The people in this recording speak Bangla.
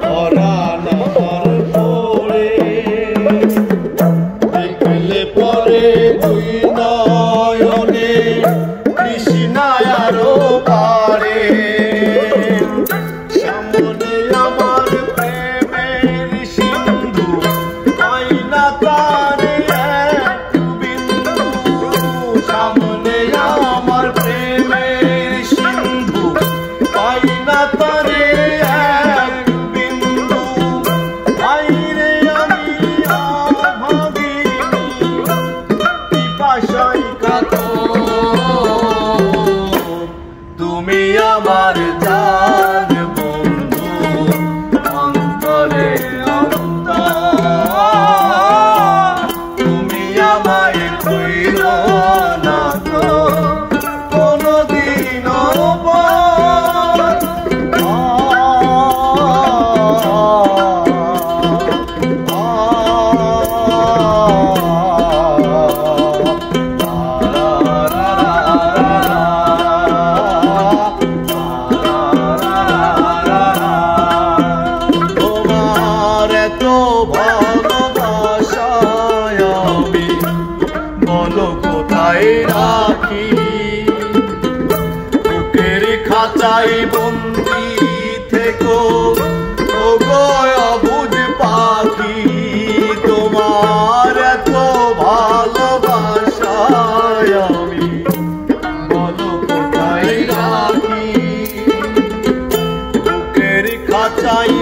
পরাণ আমার পড়ে দেখলে পরে তুই নয়নে কৃষ্ণায় আরো পারে সামনে আমার প্রেমের সিন্ধু পাই না তারে এক বিন্দু সামনে আমার প্রেমের সিন্ধু পাই না তারে এক বিন্দু আইরে আমি অভাগিনী পিপাসায় কাতর তুমি আমার জান বন্ধু অন্তরে অন্তর তুমি আমায় কইর না তো কোনদিনও ভালোবাসায় আমি বলো কোথায় রাখি বুকের খাঁচাই বন্দি থেকো ওগো অবুঝ পাখি তোমার এত ভালোবাসায় আমি বলো কোথায় রাখি বুকের খাঁচাই